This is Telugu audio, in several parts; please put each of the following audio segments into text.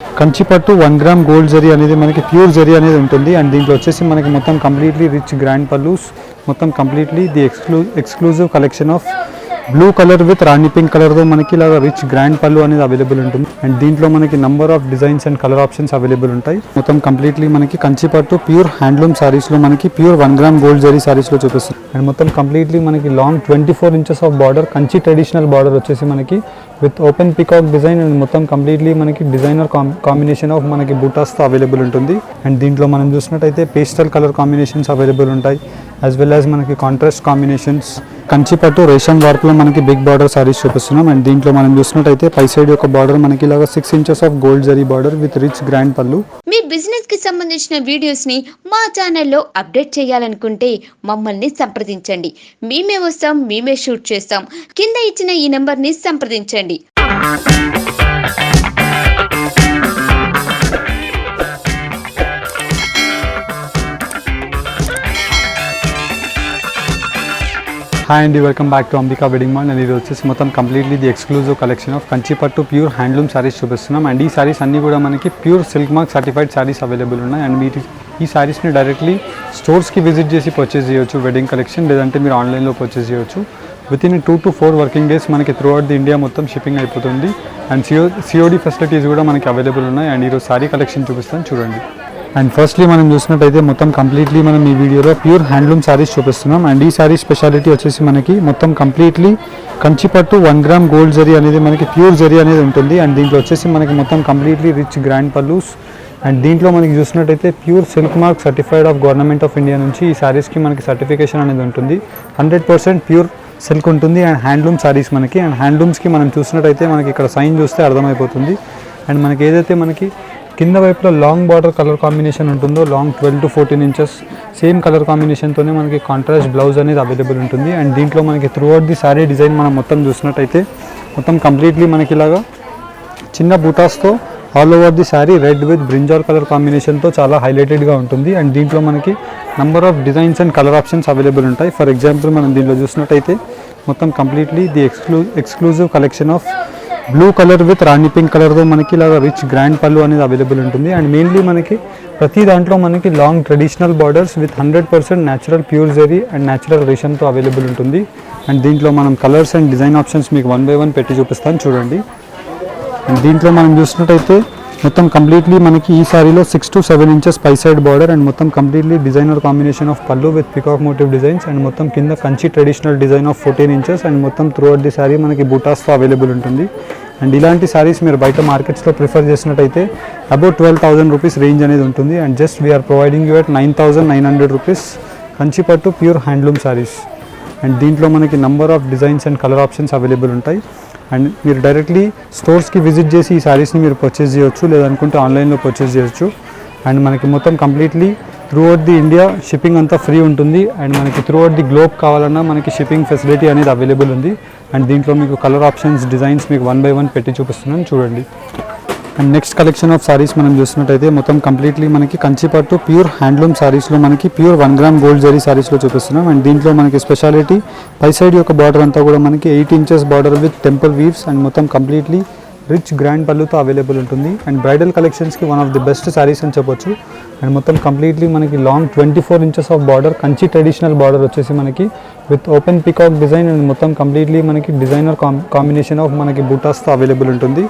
కంచిపట్టు 1 గ్రామ్ గోల్డ్ జరీ అనేది మనకి ప్యూర్ జరీ అనేది ఉంటుంది. అండ్ దీంట్లో వచ్చేసి మనకి మొత్తం కంప్లీట్లీ రిచ్ గ్రాండ్ పల్లూస్, మొత్తం completely the exclusive collection of blue colour with Rani pink కలర్తో మనకి ఇలాగ రిచ్ గ్రాండ్ పళ్ళు అనేది అవైలబుల్ ఉంటుంది. అండ్ దీంట్లో మనకి number of designs and colour options available ఉంటాయి. మొత్తం కంప్లీట్లీ మనకి కంచిపట్టు ప్యూర్ హ్యాండ్లూమ్ సారీస్లో మనకి ప్యూర్ 1 గ్రామ్ గోల్డ్ జరీ సారీస్లో చూపిస్తుంది. అండ్ మొత్తం కంప్లీట్లీ మనకి long 24 inches of border, Kanchi traditional border వచ్చేసి మనకి with open peacock design and మొత్తం కంప్లీట్లీ మనకి డిజైనర్ కాంబినేషన్ ఆఫ్ మనకి బూటాస్తో అవైలబుల్ ఉంటుంది. అండ్ దీంట్లో మనం చూసినట్టయితే పేస్టల్ కలర్ కాంబినేషన్స్ అవైలబుల్ ఉంటాయి, యాజ్ వెల్ యాజ్ మనకి కాంట్రాస్ట్ కాంబినేషన్స్. కంచిపట్టు రేషం వర్క్లో మనకి బిగ్ బార్డర్ సారీస్ చూపిస్తున్నాం. అండ్ దీంట్లో మనం చూసినట్టయితే పై సైడ్ యొక్క బార్డర్ మనకి ఇలాగా 6 inches of gold zari border with rich grand పళ్ళు. మీ బిజినెస్ కి సంబంధించిన వీడియోస్ ని మా ఛానల్లో అప్డేట్ చేయాలనుకుంటే మమ్మల్ని సంప్రదించండి. మేమే వస్తాం, మేమే షూట్ చేస్తాం. కింద ఇచ్చిన ఈ నెంబర్ ని సంప్రదించండి. హాయ్ అండి, welcome back to Ambika wedding mall. And ఇది వచ్చేసి మొత్తం completely the exclusive collection of Kanchipattu pure handloom saris చూపిస్తున్నాం. అండ్ ఈ సారీస్ అన్నీ కూడా మనకి pure silk mark certified saris available ఉన్నాయి. అండ్ మీరు ఈ సారీస్ని డైరెక్ట్లీ స్టోర్స్కి విజిట్ చేసి పర్చేస్ చేయొచ్చు వెడ్డింగ్ కలెక్షన్, లేదంటే మీరు ఆన్లైన్లో పర్చేస్ చేయొచ్చు. With in 2 to 4 working days మనకి త్రూ అవుట్ ది ఇండియా మొత్తం షిప్పింగ్ అయిపోతుంది. అండ్ సిఓడి ఫెసిలిటీస్ కూడా మనకి అవైలబుల్ ఉన్నాయి. అండ్ ఈరోజు సారీ కలెక్షన్ చూపిస్తాను, చూడండి. అండ్ ఫస్ట్లీ మనం చూసినట్టయితే మొత్తం కంప్లీట్లీ మనం ఈ వీడియోలో ప్యూర్ హ్యాండ్లూమ్ సారీస్ చూపిస్తున్నాం. అండ్ ఈ సారీ స్పెషాలిటీ వచ్చేసి మనకి మొత్తం కంప్లీట్లీ కంచిపట్టు 1 గ్రామ్ గోల్డ్ జరీ అనేది మనకి ప్యూర్ జరీ అనేది ఉంటుంది. అండ్ దీంట్లో వచ్చేసి మనకి మొత్తం completely rich grand pallus. And దీంట్లో మనకి చూసినట్టయితే pure silk mark certified of government of India నుంచి ఈ సారీస్కి మనకి సర్టిఫికేషన్ అనేది ఉంటుంది. 100% ప్యూర్ సిల్క్ ఉంటుంది. అండ్ హ్యాండ్లూమ్ సారీస్ మనకి, అండ్ హ్యాండ్లూమ్స్కి మనం చూసినట్టయితే మనకి ఇక్కడ సైన్ చూస్తే అర్థమైపోతుంది. అండ్ మనకి ఏదైతే మనకి కింద వైపులో లాంగ్ బార్డర్ కలర్ కాంబినేషన్ ఉంటుందో, long 12 to 14 inches same colour కాంబినేషన్తోనే మనకి కాంట్రాస్ట్ బ్లౌజ్ అనేది అవైలబుల్ ఉంటుంది. అండ్ దీంట్లో మనకి throughout the saree design మనం మొత్తం చూసినట్టయితే మొత్తం కంప్లీట్లీ మనకి ఇలాగా చిన్న బూటాస్తో all over the saree red with brinjal colour కాంబినేషన్తో చాలా హైలైటెడ్గా ఉంటుంది. అండ్ దీంట్లో మనకి number of designs and colour options available ఉంటాయి. ఫర్ ఎగ్జాంపుల్ మనం దీంట్లో చూసినట్టయితే మొత్తం completely the exclusive collection of blue colour with Rani pink కలర్తో మనకి ఇలాగ రిచ్ గ్రాండ్ పళ్ళు అనేది అవైలబుల్ ఉంటుంది. అండ్ మెయిన్లీ మనకి ప్రతి దాంట్లో మనకి long traditional borders with 100% natural pure zari and natural రేషంతో అవైలబుల్ ఉంటుంది. అండ్ దీంట్లో మనం కలర్స్ అండ్ డిజైన్ ఆప్షన్స్ మీకు 1 by 1 పెట్టి చూపిస్తాను, చూడండి. అండ్ దీంట్లో మనం చూసినట్టయితే మొత్తం కంప్లీట్లీ మనకి ఈ సారీలో 6 to 7 ఇంచెస్ పై సైడ్ బార్డర్ అండ్ మొత్తం కంప్లీట్లీ డిజైనర్ కాంబినేషన్ ఆఫ్ పళ్ళు with peacock motive designs. And మొత్తం కింద Kanchi traditional design of 14 inches and మొత్తం త్రూ అవుట్ ది సారీ మనకి బూటాస్తో అవైలబుల్ ఉంటుంది. అండ్ ఇలాంటి సారీస్ మీరు బయట మార్కెట్స్లో ప్రిఫర్ చేసినట్టయితే అబౌట్ 12,000 రూపీస్ రేంజ్ అనేది ఉంటుంది. And just we are providing you at 9,900 rupees కంచిపట్టు ప్యూర్ హ్యాండ్లూమ్ సారీస్. అండ్ దీంట్లో మనకి number of designs and colour options available ఉంటాయి. అండ్ మీరు డైరెక్ట్లీ స్టోర్స్కి విజిట్ చేసి ఈ సారీస్ని మీరు పర్చేస్ చేయొచ్చు, లేదనుకుంటే ఆన్లైన్లో పర్చేస్ చేయొచ్చు. అండ్ మనకి మొత్తం completely through out the India shipping అంతా ఫ్రీ ఉంటుంది. అండ్ మనకి త్రూ అవుట్ ది గ్లోబ్ కావాలన్నా మనకి షిప్పింగ్ ఫెసిలిటీ అనేది అవైలబుల్ ఉంది. అండ్ దీంట్లో మీకు కలర్ ఆప్షన్స్ డిజైన్స్ మీకు 1 by 1 పెట్టి చూపిస్తున్నాను, చూడండి. And next collection of saris మనం చూసినట్టయితే మొత్తం కంప్లీట్లీ మనకి కంచిపట్టు ప్యూర్ హ్యాండ్లూమ్ సారీస్లో మనకి ప్యూర్ 1 గ్రామ్ గోల్డ్ జరీ సారీస్లో చూపిస్తున్నాం. అండ్ దీంట్లో మనకి స్పెషాలిటీ పై సైడ్ యొక్క బార్డర్ అంతా కూడా మనకి 8 inches border with temple weaves and మొత్తం కంప్లీట్లీ రిచ్ గ్రాండ్ పళ్ళుతో అవైలబుల్ ఉంటుంది. అండ్ బ్రైడల్ కలెక్షన్స్కి one of the best sarees అని చెప్పొచ్చు. అండ్ మొత్తం కంప్లీట్లీ మనకి long 24 inches of border, Kanchi traditional border వచ్చేసి మనకి with open peacock design and మొత్తం కంప్లీట్లీ మనకి డిజైనర్ కాంబినేషన్ ఆఫ్ మనకి బూటాస్తో అవైలబుల్ ఉంటుంది.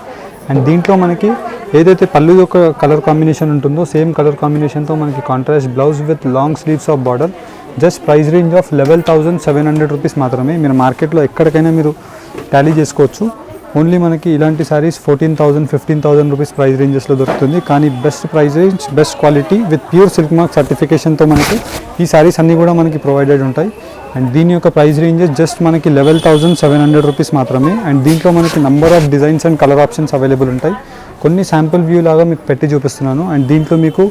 అండ్ దీంట్లో మనకి ఏదైతే పళ్ళు యొక్క కలర్ కాంబినేషన్ ఉంటుందో సేమ్ కలర్ కాంబినేషన్తో మనకి contrast blouse with long sleeves of border. Just price range of 11,700 rupees మాత్రమే. మీరు మార్కెట్లో ఎక్కడికైనా మీరు టాలీ చేసుకోవచ్చు. ఓన్లీ మనకి ఇలాంటి సారీస్ 14,000, 15,000 రూపీస్ ప్రైస్ రేంజెస్లో దొరుకుతుంది. కానీ best price range, best quality with pure silk mark సర్టిఫికేషన్తో మనకి ఈ సారీస్ అన్నీ కూడా మనకి ప్రొవైడెడ్ ఉంటాయి. అండ్ దీని యొక్క ప్రైస్ రేంజెస్ జస్ట్ మనకి 11,700 రూపీస్ మాత్రమే. అండ్ దీంట్లో మనకి number of designs and colour options available ఉంటాయి. కొన్ని శాంపుల్ వ్యూ లాగా మీకు పెట్టి చూపిస్తున్నాను. అండ్ దీంట్లో మీకు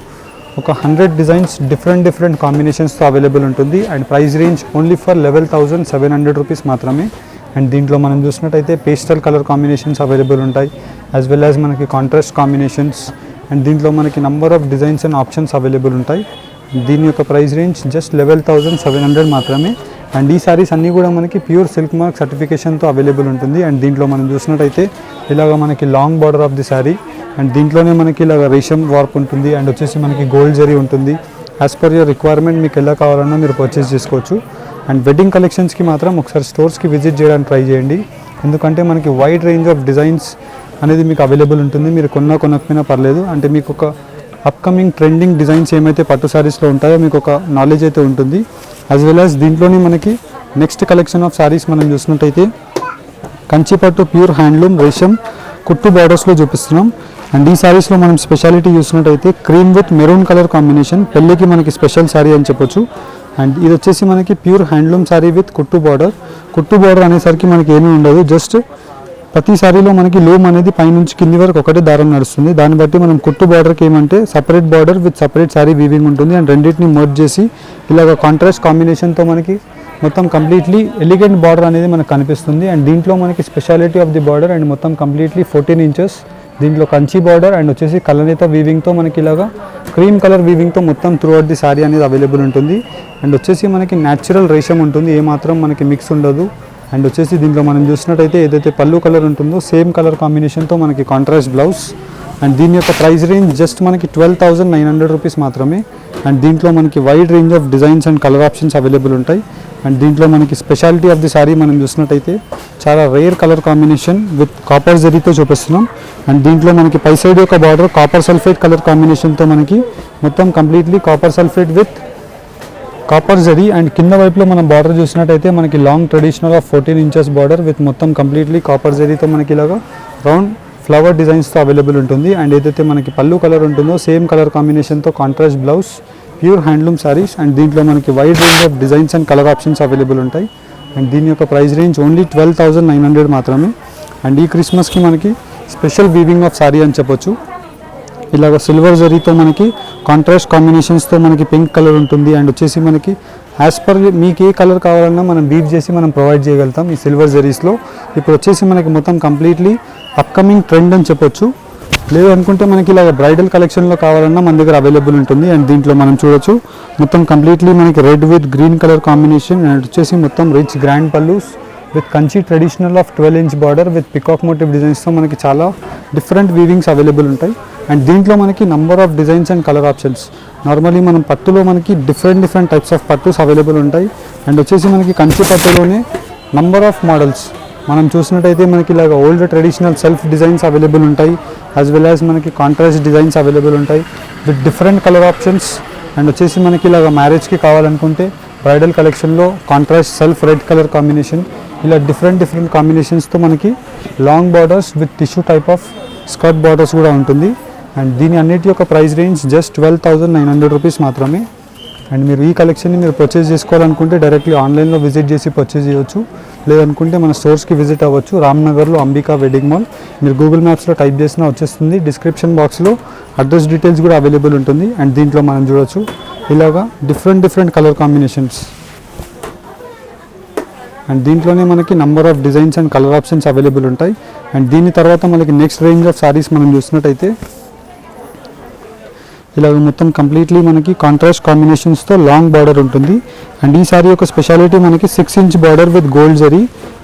ఒక 100 డిజైన్స్ డిఫరెంట్ కాంబినేషన్స్తో అవైలబుల్ ఉంటుంది. And price range only for 11,700 rupees మాత్రమే. అండ్ దీంట్లో మనం చూసినట్టయితే పేస్టల్ కలర్ కాంబినేషన్స్ అవైలబుల్ ఉంటాయి, యాజ్ వెల్ యాజ్ మనకి కాంట్రాస్ట్ కాంబినేషన్స్. అండ్ దీంట్లో మనకి number of designs and options available ఉంటాయి. దీని యొక్క ప్రైస్ రేంజ్ జస్ట్ 11,700 మాత్రమే. అండ్ ఈ సారీస్ అన్నీ కూడా మనకి ప్యూర్ సిల్క్ మార్క్ సర్టిఫికేషన్తో అవైలబుల్ ఉంటుంది. అండ్ దీంట్లో మనం చూసినట్టయితే ఇలాగ మనకి long border of the sorry and దీంట్లోనే మనకి ఇలా రేషం వార్ప్ ఉంటుంది అండ్ వచ్చేసి మనకి గోల్డ్ జరీ ఉంటుంది. యాజ్ పర్ యువర్ రిక్వైర్మెంట్ మీకు ఎలా కావాలన్నా మీరు పర్చేస్ చేసుకోవచ్చు. అండ్ వెడ్డింగ్ కలెక్షన్స్కి మాత్రం ఒకసారి స్టోర్స్కి విజిట్ చేయడానికి ట్రై చేయండి. ఎందుకంటే మనకి వైడ్ రేంజ్ ఆఫ్ డిజైన్స్ అనేది మీకు అవైలబుల్ ఉంటుంది. మీరు కొనకపోయినా పర్లేదు, అంటే మీకు ఒక అప్కమింగ్ ట్రెండింగ్ డిజైన్స్ ఏమైతే పట్టు శారీస్లో ఉంటాయో మీకు ఒక నాలెడ్జ్ అయితే ఉంటుంది. యాజ్ వెల్ యాజ్ దీంట్లోనే మనకి నెక్స్ట్ కలెక్షన్ ఆఫ్ శారీస్ మనం చూసినట్టయితే కంచిపట్టు ప్యూర్ హ్యాండ్లూమ్ రేషం కుట్టు బార్డర్స్లో చూపిస్తున్నాం. అండ్ ఈ శారీస్లో మనం స్పెషాలిటీ చూసినట్టయితే cream with maroon colour combination, పెళ్ళికి మనకి స్పెషల్ శారీ అని చెప్పొచ్చు. అండ్ ఇది వచ్చేసి మనకి ప్యూర్ హ్యాండ్లూమ్ శారీ విత్ కుట్టు బార్డర్ అనేసరికి మనకి ఏమీ ఉండదు. జస్ట్ ప్రతి శారీలో మనకి లూమ్ అనేది పైనుంచి కింది వరకు ఒకటే దారం నడుస్తుంది. దాన్ని బట్టి మనం కుట్టు బార్డర్కి ఏమంటే separate border with separate sari weaving ఉంటుంది. అండ్ రెండింటిని మర్జ్ చేసి ఇలాగ కాంట్రాస్ట్ కాంబినేషన్తో మనకి మొత్తం కంప్లీట్లీ ఎలిగెంట్ బార్డర్ అనేది మనకు కనిపిస్తుంది. అండ్ దీంట్లో మనకి speciality of the border and మొత్తం కంప్లీట్లీ 14 ఇంచెస్ దీంట్లో కంచి బార్డర్ అండ్ వచ్చేసి కలనేత వీవింగ్తో మనకి ఇలాగా క్రీమ్ కలర్ వీవింగ్తో మొత్తం త్రూ అవుట్ ది శారీ అనేది అవైలబుల్ ఉంటుంది. అండ్ వచ్చేసి మనకి న్యాచురల్ రేషం ఉంటుంది, ఏమాత్రం మనకి మిక్స్ ఉండదు. అండ్ వచ్చేసి దీంట్లో మనం చూసినట్టయితే ఏదైతే పళ్ళు కలర్ ఉంటుందో సేమ్ కలర్ కాంబినేషన్తో మనకి కాంట్రాస్ట్ బ్లౌజ్. అండ్ దీని యొక్క ప్రైస్ రేంజ్ జస్ట్ మనకి 12,900 రూపీస్ మాత్రమే. అండ్ దీంట్లో మనకి wide range of designs and colour options available ఉంటాయి. అండ్ దీంట్లో మనకి స్పెషాలిటీ ఆఫ్ ది శారీ మనం చూసినట్టయితే చాలా rare colour combination with copper జరీతో చూపిస్తున్నాం. అండ్ దీంట్లో మనకి పై సైడ్ యొక్క బార్డర్ కాపర్ సల్ఫేట్ కలర్ కాంబినేషన్తో మనకి మొత్తం completely copper sulphate with copper zari. And కింద వైపులో మనం బార్డర్ చూసినట్టయితే మనకి long traditional of 14 inches border with మొత్తం కంప్లీట్లీ కాపర్ జరీతో మనకి ఇలాగా రౌండ్ ఫ్లవర్ డిజైన్స్తో అవైలబుల్ ఉంటుంది. అండ్ ఏదైతే మనకి పళ్ళు కలర్ ఉంటుందో సేమ్ కలర్ కాంబినేషన్తో contrast blouse, pure handloom saris. And దీంట్లో మనకి wide range of designs and colour options available ఉంటాయి. అండ్ దీని యొక్క ప్రైస్ రేంజ్ ఓన్లీ 12,900 మాత్రమే. అండ్ ఈ క్రిస్మస్కి మనకి స్పెషల్ వీవింగ్ ఆఫ్ శారీ అని చెప్పొచ్చు. ఇలాగ సిల్వర్ జరీతో మనకి కాంట్రాస్ట్ కాంబినేషన్స్తో మనకి పింక్ కలర్ ఉంటుంది. అండ్ వచ్చేసి మనకి యాజ్ పర్ మీకు ఏ కలర్ కావాలన్నా మనం వీవ్ చేసి మనం ప్రొవైడ్ చేయగలుగుతాం ఈ సిల్వర్ జరీస్లో. ఇప్పుడు వచ్చేసి మనకి మొత్తం కంప్లీట్లీ అప్కమింగ్ ట్రెండ్ అని చెప్పొచ్చు. లేదు అనుకుంటే మనకి ఇలాగ బ్రైడల్ కలెక్షన్లో కావాలన్నా మన దగ్గర అవైలబుల్ ఉంటుంది. అండ్ దీంట్లో మనం చూడొచ్చు మొత్తం కంప్లీట్లీ మనకి red with green colour combination. And వచ్చేసి మొత్తం rich grand pallus with Kanchi traditional of 12 inch border with peacock motive డిజైన్స్తో మనకి చాలా డిఫరెంట్ వీవింగ్స్ అవైలబుల్ ఉంటాయి. అండ్ దీంట్లో మనకి number of designs and colour options, normally మనం పట్టులో మనకి డిఫరెంట్ టైప్స్ ఆఫ్ పట్టుస్ అవైలబుల్ ఉంటాయి. అండ్ వచ్చేసి మనకి కంచి పట్టులోనే నంబర్ ఆఫ్ మోడల్స్ మనం చూసినట్టయితే మనకి ఇలాగ old traditional self designs available ఉంటాయి. యాజ్ వెల్ యాజ్ మనకి కాంట్రాస్ట్ డిజైన్స్ అవైలబుల్ ఉంటాయి with different colour options. And వచ్చేసి మనకి ఇలాగ మ్యారేజ్కి కావాలనుకుంటే బ్రైడల్ కలెక్షన్లో contrast self red colour combination, ఇలా డిఫరెంట్ కాంబినేషన్స్తో మనకి long borders with tissue type of skirt borders కూడా ఉంటుంది. అండ్ దీని అన్నిటి యొక్క ప్రైస్ రేంజ్ జస్ట్ 12,900 రూపీస్ మాత్రమే. అండ్ మీరు ఈ కలెక్షన్ని మీరు పర్చేస్ చేసుకోవాలనుకుంటే డైరెక్ట్లీ ఆన్లైన్లో విజిట్ చేసి పర్చేస్ చేయవచ్చు. లేదనుకుంటే మన స్టోర్స్కి విజిట్ అవ్వచ్చు. రామ్నగర్లో అంబికా వెడ్డింగ్ మాల్, మీరు గూగుల్ మ్యాప్స్లో టైప్ చేసినా వచ్చేస్తుంది. డిస్క్రిప్షన్ బాక్స్లో అడ్రస్ డీటెయిల్స్ కూడా అవైలబుల్ ఉంటుంది. అండ్ దీంట్లో మనం చూడవచ్చు ఇలాగా డిఫరెంట్ కలర్ కాంబినేషన్స్. అండ్ దీంట్లోనే మనకి number of designs and colour options available ఉంటాయి. అండ్ దీని తర్వాత మనకి నెక్స్ట్ రేంజ్ ఆఫ్ శారీస్ మనం చూసినట్టయితే ఇలాగ మొత్తం కంప్లీట్లీ మనకి కాంట్రాస్ట్ కాంబినేషన్స్తో లాంగ్ బార్డర్ ఉంటుంది. అండ్ ఈ శారీ యొక్క స్పెషాలిటీ మనకి 6 inch border with gold zari,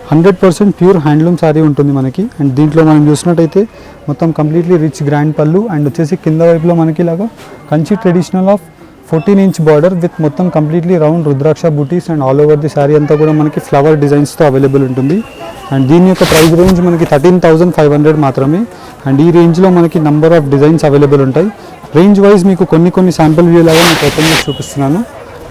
100% pure handloom sari ఉంటుంది మనకి. అండ్ దీంట్లో మనం చూసినట్టయితే మొత్తం completely rich grand pallu. And వచ్చేసి కింద వైపులో మనకి ఇలాగా Kanchi traditional of 14 inch border with మొత్తం కంప్లీట్లీ రౌండ్ రుద్రాక్ష బూటీస్. And all over the sari అంతా కూడా మనకి ఫ్లవర్ డిజైన్స్తో అవైలబుల్ ఉంటుంది. అండ్ దీని యొక్క ప్రైస్ రేంజ్ మనకి 13,500 మాత్రమే. అండ్ ఈ రేంజ్లో మనకి నంబర్ ఆఫ్ డిజైన్స్ అవైలబుల్ ఉంటాయి. రేంజ్ వైజ్ మీకు కొన్ని శాంపుల్ వ్యూ లాగా మీకు ఓపెన్ చేసి చూపిస్తున్నాను.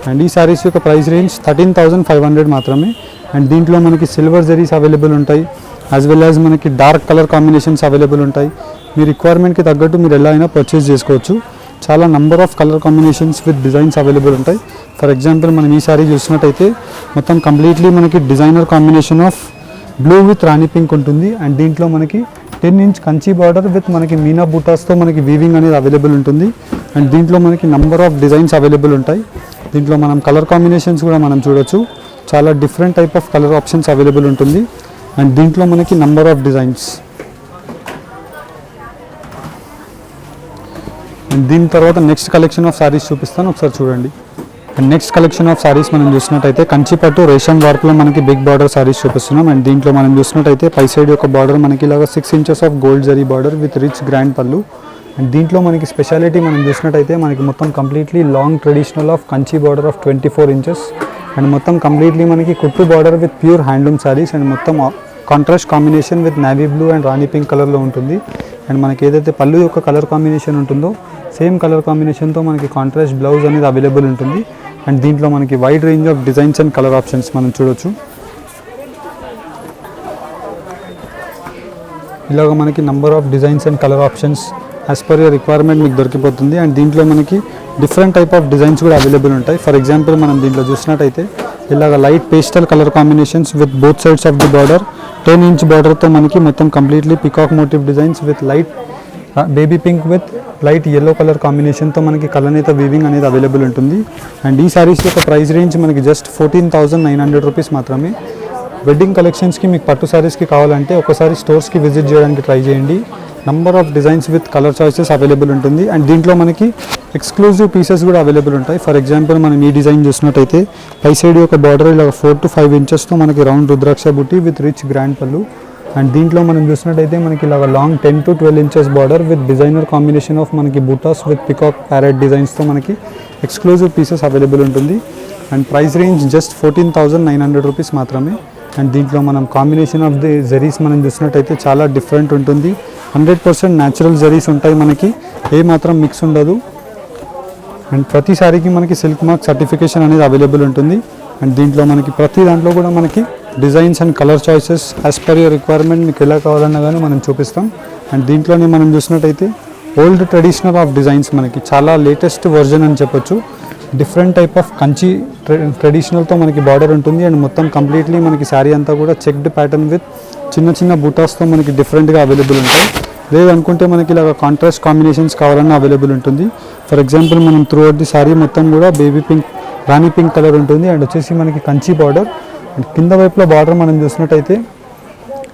అండ్ ఈ శారీస్ యొక్క ప్రైస్ రేంజ్ 13,500 మాత్రమే. అండ్ దీంట్లో మనకి సిల్వర్ జరీస్ అవైలబుల్ ఉంటాయి, యాజ్ వెల్ యాజ్ మనకి డార్క్ కలర్ కాంబినేషన్స్ అవైలబుల్ ఉంటాయి. మీ రిక్వైర్మెంట్కి తగ్గట్టు మీరు ఎలా అయినా పర్చేస్ చేసుకోవచ్చు. చాలా number of colour combinations with designs available ఉంటాయి. ఫర్ ఎగ్జాంపుల్ మనం ఈ శారీ చూసినట్టయితే మొత్తం కంప్లీట్లీ మనకి designer combination of blue with Rani pink ఉంటుంది. అండ్ దీంట్లో మనకి 10 ఇంచ్ కంచి బార్డర్ విత్ మనకి మీనా బూటాస్తో మనకి వీవింగ్ అనేది అవైలబుల్ ఉంటుంది. అండ్ దీంట్లో మనకి నంబర్ ఆఫ్ డిజైన్స్ అవైలబుల్ ఉంటాయి. దీంట్లో మనం కలర్ కాంబినేషన్స్ కూడా మనం చూడొచ్చు. చాలా different type of colour options available ఉంటుంది. అండ్ దీంట్లో మనకి నంబర్ ఆఫ్ డిజైన్స్. అండ్ దీని తర్వాత నెక్స్ట్ కలెక్షన్ ఆఫ్ శారీస్ చూపిస్తాను, ఒకసారి చూడండి. And next collection of saris మనం చూసినట్టయితే కంచిపట్టు రేషం వర్క్లో మనకి బిగ్ బార్డర్ సారీస్ చూపిస్తున్నాం. అండ్ దీంట్లో మనం చూసినట్టయితే పై సైడ్ యొక్క బార్డర్ మనకి ఇలాగ 6 inches of gold zari border with rich grand pallu. And దీంట్లో మనకి స్పెషాలిటీ మనం చూసినట్టయితే మనకి మొత్తం completely long traditional of Kanchi border of 24 inches and మొత్తం కంప్లీట్లీ మనకి కుట్టు border with pure handloom saris and మొత్తం contrast combination with navy blue and rani pink కలర్లో ఉంటుంది. అండ్ మనకి ఏదైతే పళ్ళు యొక్క కలర్ కాంబినేషన్ ఉంటుందో సేమ్ కలర్ కాంబినేషన్తో మనకి కాంట్రాస్ట్ బ్లౌజ్ అనేది అవైలబుల్ ఉంటుంది. అండ్ దీంట్లో మనకి wide range of designs and colour options మనం చూడొచ్చు. ఇలాగ మనకి number of designs and colour options as per your requirement మీకు దొరికిపోతుంది. అండ్ దీంట్లో మనకి డిఫరెంట్ టైప్ ఆఫ్ డిజైన్స్ కూడా అవైలబుల్ ఉంటాయి. ఫర్ ఎగ్జాంపుల్ మనం దీంట్లో చూసినట్టయితే ఇలాగ light pastel colour combinations with both sides of the border 10 inch బార్డర్తో మనకి మొత్తం completely peacock motive designs with light baby pink with light yellow colour కాంబినేషన్తో మనకి కలనేత వీవింగ్ అనేది అవైలబుల్ ఉంటుంది. అండ్ ఈ సారీస్ యొక్క ప్రైస్ రేంజ్ మనకి జస్ట్ 14,900 రూపీస్ మాత్రమే. వెడ్డింగ్ కలెక్షన్స్కి మీకు పట్టు సారీస్కి కావాలంటే ఒకసారి స్టోర్స్కి విజిట్ చేయడానికి ట్రై చేయండి. Number of designs with colour choices available ఉంటుంది. అండ్ దీంట్లో మనకి ఎక్స్క్లూజివ్ పీసెస్ కూడా అవైలబుల్ ఉంటాయి. ఫర్ ఎగ్జాంపుల్ మనం ఈ డిజైన్ చూసినట్టయితే పై సైడ్ యొక్క బార్డర్ ఇలా 4 to 5 ఇంచెస్తో మనకి రౌండ్ రుద్రాక్ష బుట్టి with rich grand pallu. And దీంట్లో మనం చూసినట్టయితే మనకి ఇలాగ long 10 to 12 inches border with designer combination of మనకి బూటాస్ విత్ పికాక్ ప్యారెట్ డిజైన్స్తో మనకి ఎక్స్క్లూజివ్ పీసెస్ అవైలబుల్ ఉంటుంది. And price range just 14,900 rupees మాత్రమే. అండ్ దీంట్లో మనం కాంబినేషన్ ఆఫ్ ది జరీస్ మనం చూసినట్టయితే చాలా డిఫరెంట్ ఉంటుంది. 100% న్యాచురల్ జరీస్ ఉంటాయి, మనకి ఏ మాత్రం మిక్స్ ఉండదు. అండ్ ప్రతి సారీకి మనకి సిల్క్ మార్క్ సర్టిఫికేషన్ అనేది అవైలబుల్ ఉంటుంది. అండ్ దీంట్లో మనకి ప్రతి దాంట్లో కూడా మనకి designs and colour choices as per your requirement మీకు ఎలా కావాలన్నా కానీ మనం చూపిస్తాం. అండ్ దీంట్లోనే మనం చూసినట్టయితే ఓల్డ్ ట్రెడిషనల్ ఆఫ్ డిజైన్స్ మనకి చాలా లేటెస్ట్ వర్జన్ అని చెప్పొచ్చు. డిఫరెంట్ టైప్ ఆఫ్ కంచి ట్రెడిషనల్తో మనకి బార్డర్ ఉంటుంది. అండ్ మొత్తం కంప్లీట్లీ మనకి శారీ అంతా కూడా చెక్డ్ ప్యాటర్న్ విత్ చిన్న చిన్న బూటాస్తో మనకి డిఫరెంట్గా అవైలబుల్ ఉంటాయి. లేదనుకుంటే మనకి ఇలా కాంట్రాస్ట్ కాంబినేషన్స్ కావాలన్నా అవైలబుల్ ఉంటుంది. ఫర్ ఎగ్జాంపుల్ మనం త్రూ అవుట్ ది శారీ మొత్తం కూడా బేబీ పింక్ రాణి పింక్ కలర్ ఉంటుంది. అండ్ వచ్చేసి మనకి కంచి బార్డర్ అండ్ కింద వైపులో బార్డర్ మనం చూసినట్టయితే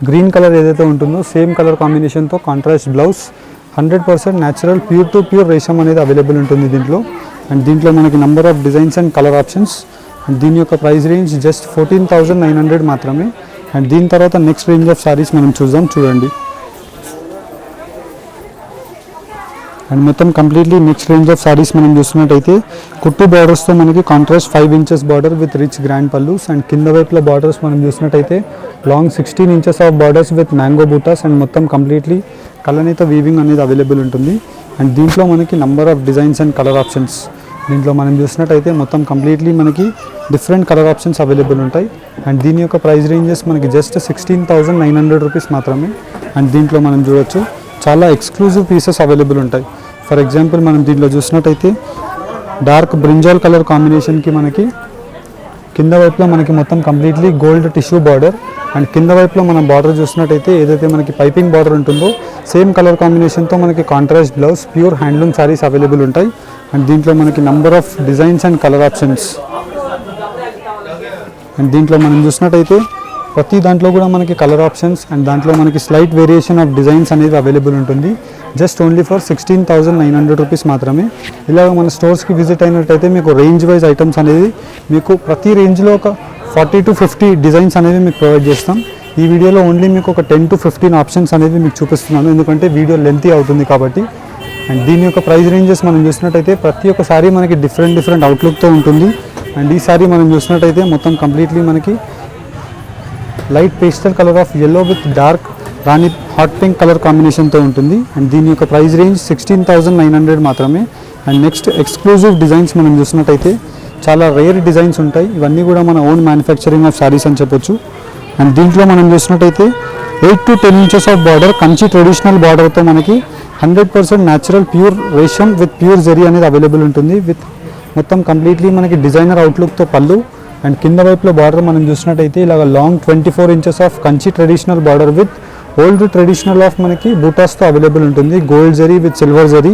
గ్రీన్ కలర్ ఏదైతే ఉంటుందో సేమ్ కలర్ కాంబినేషన్తో contrast blouse 100% natural pure to pure రేషం అనేది అవైలబుల్ ఉంటుంది దీంట్లో. అండ్ దీంట్లో మనకి number of designs and colour options. And దీని యొక్క ప్రైస్ రేంజ్ జస్ట్ 14,900 మాత్రమే. అండ్ దీని తర్వాత నెక్స్ట్ రేంజ్ ఆఫ్ సారీస్ మనం చూడండి. అండ్ మొత్తం completely next range of saris మనం చూస్తున్నట్టయితే కుట్టు బార్డర్స్తో మనకి contrast 5 inches border with rich grand pallus. And కింద వైపుల బార్డర్స్ మనం చూసినట్టయితే long 16 inches of borders with mango buttas. And మొత్తం కంప్లీట్లీ కలనేత వీవింగ్ అనేది అవైలబుల్ ఉంటుంది. అండ్ దీంట్లో మనకి number of designs and colour options. దీంట్లో మనం చూసినట్టయితే మొత్తం కంప్లీట్లీ మనకి డిఫరెంట్ కలర్ ఆప్షన్స్ అవైలబుల్ ఉంటాయి. అండ్ దీని యొక్క ప్రైస్ రేంజెస్ మనకి జస్ట్ 16,900 రూపీస్ మాత్రమే. అండ్ దీంట్లో మనం చూడొచ్చు చాలా ఎక్స్క్లూజివ్ పీసెస్ అవైలబుల్ ఉంటాయి. ఫర్ ఎగ్జాంపుల్ మనం దీంట్లో చూసినట్టయితే డార్క్ బ్రింజాల్ కలర్ కాంబినేషన్కి మనకి కింద వైపులో మనకి మొత్తం completely gold tissue border. And కింద వైపులో మనం బార్డర్ చూసినట్టయితే ఏదైతే మనకి పైపింగ్ బార్డర్ ఉంటుందో సేమ్ కలర్ కాంబినేషన్తో మనకి contrast blouse pure handloom saris available ఉంటాయి. అండ్ దీంట్లో మనకి number of designs and colour options. And దీంట్లో మనం చూసినట్టయితే ప్రతి దాంట్లో కూడా మనకి కలర్ ఆప్షన్స్ అండ్ దాంట్లో మనకి స్లైట్ వేరియేషన్ ఆఫ్ డిజైన్స్ అనేది అవైలబుల్ ఉంటుంది. జస్ట్ ఓన్లీ ఫర్ 16,900 రూపీస్ మాత్రమే. ఇలాగ మన స్టోర్స్కి విజిట్ అయినట్టయితే మీకు రేంజ్ వైజ్ ఐటమ్స్ అనేది మీకు ప్రతి రేంజ్లో ఒక 40 to 50 డిజైన్స్ అనేవి మీకు ప్రొవైడ్ చేస్తాం. ఈ వీడియోలో ఓన్లీ మీకు ఒక 10 to 15 ఆప్షన్స్ అనేవి మీకు చూపిస్తున్నాను, ఎందుకంటే వీడియో లెంతీ అవుతుంది కాబట్టి. అండ్ దీని యొక్క ప్రైస్ రేంజెస్ మనం చూసినట్టయితే ప్రతి ఒక్క సారీ మనకి డిఫరెంట్ అవుట్లుక్తో ఉంటుంది. అండ్ ఈ సారీ మనం చూసినట్టయితే మొత్తం కంప్లీట్లీ మనకి light pastel colour of yellow with dark Rani hot pink colour కాంబినేషన్తో ఉంటుంది. అండ్ దీని యొక్క ప్రైస్ రేంజ్ 16,900 మాత్రమే. అండ్ నెక్స్ట్ ఎక్స్క్లూజివ్ డిజైన్స్ మనం చూసినట్టయితే చాలా రేర్ డిజైన్స్ ఉంటాయి. ఇవన్నీ కూడా మన ఓన్ మ్యానుఫ్యాక్చరింగ్ ఆఫ్ సారీస్ అని చెప్పొచ్చు. అండ్ దీంట్లో మనం చూసినట్టయితే 8 to 10 inches of border Kanchi traditional బార్డర్తో మనకి 100% న్యాచురల్ ప్యూర్ రేషం విత్ ప్యూర్ జరీ అనేది అవైలబుల్ ఉంటుంది. విత్ మొత్తం కంప్లీట్లీ మనకి డిజైనర్ అవుట్లుక్తో పళ్ళు. అండ్ కింద వైపులో బార్డర్ మనం చూసినట్టయితే ఇలాగ long 24 inches of Kanchi traditional border with old traditional of మనకి బూటాస్తో అవైలబుల్ ఉంటుంది. Gold zari with silver zari.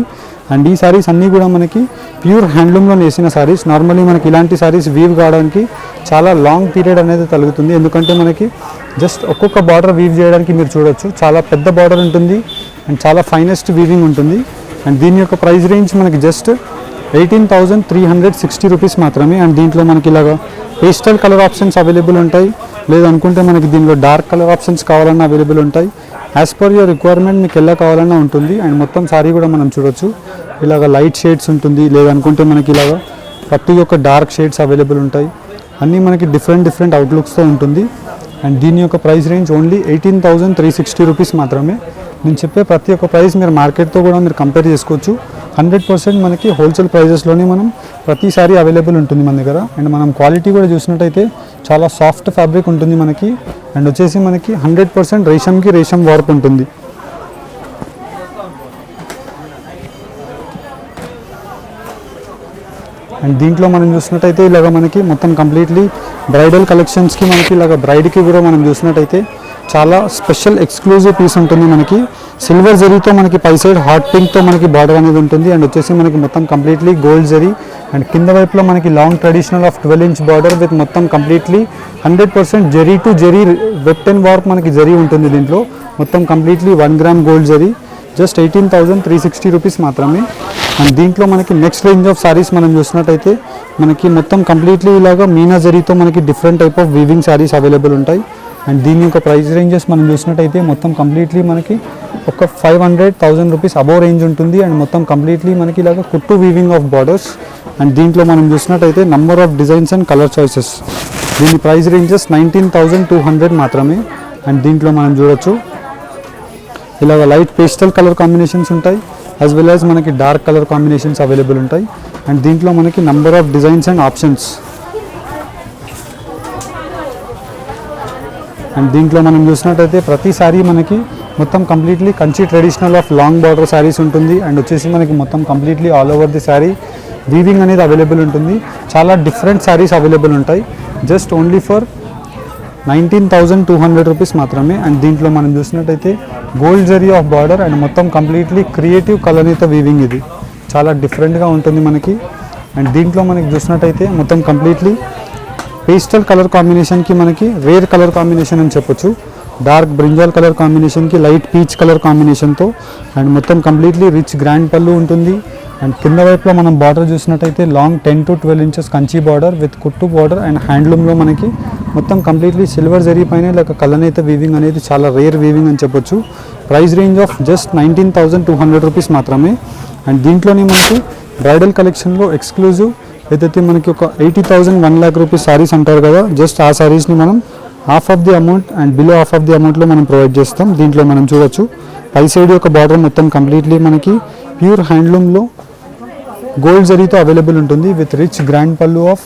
And ఈ సారీస్ అన్నీ కూడా మనకి ప్యూర్ హ్యాండ్లూమ్లో నేసిన సారీస్. నార్మల్లీ మనకి ఇలాంటి సారీస్ వీవ్ కావడానికి చాలా లాంగ్ పీరియడ్ అనేది తగ్గుతుంది, ఎందుకంటే మనకి జస్ట్ ఒక్కొక్క బార్డర్ వీవ్ చేయడానికి మీరు చూడొచ్చు చాలా పెద్ద బార్డర్ ఉంటుంది అండ్ చాలా ఫైనెస్ట్ వీవింగ్ ఉంటుంది. అండ్ దీని యొక్క ప్రైస్ రేంజ్ మనకి జస్ట్ 18,360 రూపీస్ మాత్రమే. అండ్ దీంట్లో మనకి ఇలాగా పేస్టల్ కలర్ ఆప్షన్స్ అవైలబుల్ ఉంటాయి, లేదనుకుంటే మనకి దీనిలో డార్క్ కలర్ ఆప్షన్స్ కావాలన్నా అవైలబుల్ ఉంటాయి. యాజ్ పర్ యువర్ రిక్వైర్మెంట్ మీకు ఎలా కావాలన్నా ఉంటుంది. అండ్ మొత్తం సారీ కూడా మనం చూడొచ్చు, ఇలాగ లైట్ షేడ్స్ ఉంటుంది, లేదనుకుంటే మనకి ఇలాగ ప్రతి ఒక్క డార్క్ షేడ్స్ అవైలబుల్ ఉంటాయి. అన్నీ మనకి డిఫరెంట్ అవుట్లుక్స్తో ఉంటుంది. అండ్ దీని యొక్క ప్రైస్ రేంజ్ ఓన్లీ 18,360 రూపీస్ మాత్రమే. నేను చెప్పే ప్రతి ఒక్క ప్రైస్ మీరు మార్కెట్తో కూడా మీరు కంపేర్ చేసుకోవచ్చు. 100% మనకి హోల్సేల్ ప్రైజెస్లోనే మనం ప్రతిసారి అవైలబుల్ ఉంటుంది మన దగ్గర. అండ్ మనం క్వాలిటీ కూడా చూసినట్టయితే చాలా సాఫ్ట్ ఫ్యాబ్రిక్ ఉంటుంది మనకి. అండ్ వచ్చేసి మనకి 100% రేషంకి రేషం వర్క్ ఉంటుంది. అండ్ దీంట్లో మనం చూసినట్టయితే ఇలాగ మనకి మొత్తం కంప్లీట్లీ బ్రైడల్ కలెక్షన్స్కి మనకి ఇలాగ బ్రైడ్కి కూడా మనం చూసినట్టయితే చాలా స్పెషల్ ఎక్స్క్లూజివ్ పీస్ ఉంటుంది మనకి. సిల్వర్ జరీతో మనకి పై సైడ్ హాట్ పింక్తో మనకి బార్డర్ అనేది ఉంటుంది. అండ్ వచ్చేసి మనకి మొత్తం కంప్లీట్లీ గోల్డ్ జరీ. అండ్ కింద వైపులో మనకి long traditional of 12 inch border with మొత్తం completely 100% zari to zari wet and work మనకి జరీ ఉంటుంది. దీంట్లో మొత్తం completely 1 gram gold zari. Just 18,360 rupees మాత్రమే. అండ్ దీంట్లో మనకి నెక్స్ట్ రేంజ్ ఆఫ్ సారీస్ మనం చూసినట్టయితే మనకి మొత్తం కంప్లీట్లీ ఇలాగా మీనా జరీతో మనకి different type of weaving saris available ఉంటాయి. అండ్ దీని యొక్క ప్రైస్ రేంజెస్ మనం చూసినట్టయితే మొత్తం కంప్లీట్లీ మనకి ఒక 500,000 రూపీస్ అబోవ్ రేంజ్ ఉంటుంది. అండ్ మొత్తం కంప్లీట్లీ మనకి ఇలాగ కుట్టు వీవింగ్ ఆఫ్ బార్డర్స్. అండ్ దీంట్లో మనం చూసినట్టయితే number of designs and colour choices. దీని ప్రైస్ రేంజెస్ 19,200 మాత్రమే. అండ్ దీంట్లో మనం చూడొచ్చు ఇలాగ లైట్ పేస్టల్ కలర్ కాంబినేషన్స్ ఉంటాయి, యాజ్ వెల్ యాజ్ మనకి డార్క్ కలర్ కాంబినేషన్స్ అవైలబుల్ ఉంటాయి. అండ్ దీంట్లో మనకి number of designs and options. And దీంట్లో మనం చూసినట్టయితే ప్రతి సారీ మనకి మొత్తం completely Kanchi traditional of long border saris ఉంటుంది. అండ్ వచ్చేసి మనకి మొత్తం completely all over the sorry weaving అనేది అవైలబుల్ ఉంటుంది. చాలా డిఫరెంట్ సారీస్ అవైలబుల్ ఉంటాయి. జస్ట్ ఓన్లీ ఫర్ 19,200 రూపీస్ మాత్రమే. అండ్ దీంట్లో మనం చూసినట్టయితే gold zari of border and మొత్తం కంప్లీట్లీ క్రియేటివ్ కలర్నితో వీవింగ్. ఇది చాలా డిఫరెంట్గా ఉంటుంది మనకి. అండ్ దీంట్లో మనకి చూసినట్టయితే మొత్తం కంప్లీట్లీ పేస్టల్ కలర్ కాంబినేషన్కి మనకి రేర్ కలర్ కాంబినేషన్ అని చెప్పొచ్చు. డార్క్ బ్రింజాల్ కలర్ కాంబినేషన్కి లైట్ పీచ్ కలర్ కాంబినేషన్తో. అండ్ మొత్తం కంప్లీట్లీ రిచ్ గ్రాండ్ పళ్ళు ఉంటుంది. అండ్ కింద వైపులో మనం బార్డర్ చూసినట్టయితే long 10 to 12 inches Kanchi border with కుట్టు బార్డర్. అండ్ హ్యాండ్లూమ్లో మనకి మొత్తం కంప్లీట్లీ సిల్వర్ జరీ పైన లేక కలనైతే వీవింగ్ అనేది చాలా రేర్ వీవింగ్ అని చెప్పొచ్చు. Price range of just 19,200 rupees మాత్రమే. అండ్ దీంట్లోనే మనకి బ్రైడల్ కలెక్షన్లో ఎక్స్క్లూజివ్ ఏదైతే మనకి ఒక 80,000 1 lakh రూపీస్ సారీస్ అంటారు కదా, జస్ట్ ఆ సారీస్ని మనం half of the amount and below half of the అమౌంట్లో మనం ప్రొవైడ్ చేస్తాం. దీంట్లో మనం చూడొచ్చు పై సైడ్ యొక్క బార్డర్ మొత్తం కంప్లీట్లీ మనకి ప్యూర్ హ్యాండ్లూమ్లో గోల్డ్ జరీతో అవైలబుల్ ఉంటుంది with rich grand pallu of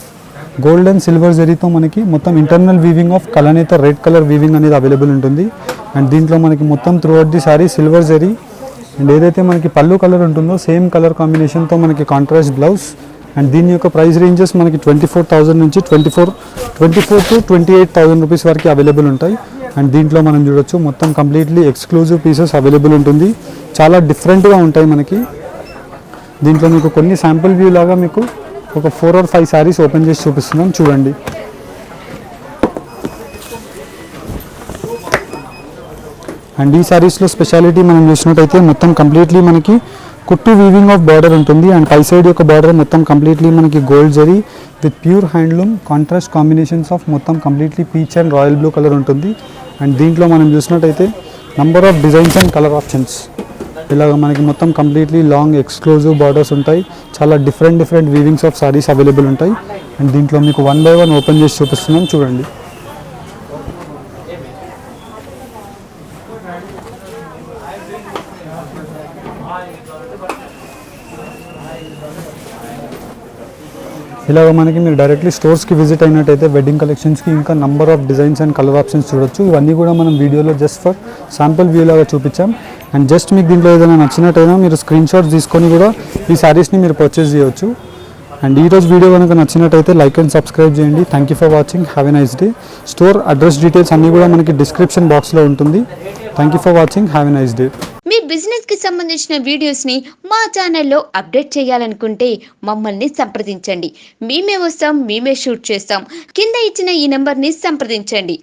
gold and silver జరీతో మనకి మొత్తం ఇంటర్నల్ వీవింగ్ ఆఫ్ కలనేతో రెడ్ కలర్ వీవింగ్ అనేది అవైలబుల్ ఉంటుంది. అండ్ దీంట్లో మనకి మొత్తం throughout the sari silver zari. And ఏదైతే మనకి పళ్ళు కలర్ ఉంటుందో సేమ్ కలర్ కాంబినేషన్తో మనకి కాంట్రాస్ట్ బ్లౌజ్. అండ్ దీని యొక్క ప్రైస్ రేంజెస్ మనకి 24,000 నుంచి 24 to 28,000 రూపీస్ వరకు అవైలబుల్ ఉంటాయి. అండ్ దీంట్లో మనం చూడొచ్చు మొత్తం కంప్లీట్లీ ఎక్స్క్లూజివ్ పీసెస్ అవైలబుల్ ఉంటుంది. చాలా డిఫరెంట్గా ఉంటాయి మనకి. దీంట్లో మీకు కొన్ని శాంపుల్ వ్యూ లాగా మీకు ఒక 4 or 5 సారీస్ ఓపెన్ చేసి చూపిస్తున్నాం, చూడండి. అండ్ ఈ సారీస్లో స్పెషాలిటీ మనం చూసినట్టయితే మొత్తం కంప్లీట్లీ మనకి కుట్టు వీవింగ్ ఆఫ్ బార్డర్ ఉంటుంది. అండ్ పై సైడ్ యొక్క బార్డర్ మొత్తం కంప్లీట్లీ మనకి gold zari with pure handloom contrast combinations of మొత్తం completely peach and royal blue colour ఉంటుంది. అండ్ దీంట్లో మనం చూసినట్టయితే number of designs and colour options. ఇలాగ మనకి మొత్తం కంప్లీట్లీ లాంగ్ ఎక్స్క్లూజివ్ బార్డర్స్ ఉంటాయి. చాలా different weavings of saris available ఉంటాయి. అండ్ దీంట్లో మీకు 1 by 1 ఓపెన్ చేసి చూపిస్తున్నాం, చూడండి. ఇలాగ మనకి మీరు డైరెక్ట్లీ స్టోర్స్కి విజిట్ అయినట్టయితే వెడ్డింగ్ కలెక్షన్స్కి ఇంకా number of designs and colour options చూడొచ్చు. ఇవన్నీ కూడా మనం వీడియోలో జస్ట్ ఫర్ శాంపుల్ వ్యూ లాగా చూపించాం. అండ్ జస్ట్ మీకు దీంట్లో ఏదైనా నచ్చినట్టయినా మీరు స్క్రీన్ షాట్స్ తీసుకొని కూడా ఈ సారీస్ని మీరు పర్చేస్ చేయొచ్చు. అండ్ ఈరోజు వీడియో కనుక నచ్చినట్టయితే లైక్ అండ్ సబ్స్క్రైబ్ చేయండి. Thank you for watching. Have a nice day. Store address details అన్నీ కూడా మనకి డిస్క్రిప్షన్ బాక్స్లో ఉంటుంది. Thank you for watching. Have a nice day. Me business కి సంబంధించిన వీడియోస్ ని మా ఛానల్లో అప్డేట్ చేయాలనుకుంటే మమ్మల్ని సంప్రదించండి. మేమే వస్తాం, మేమే షూట్ చేస్తాం. కింద ఇచ్చిన ఈ నెంబర్ ని సంప్రదించండి.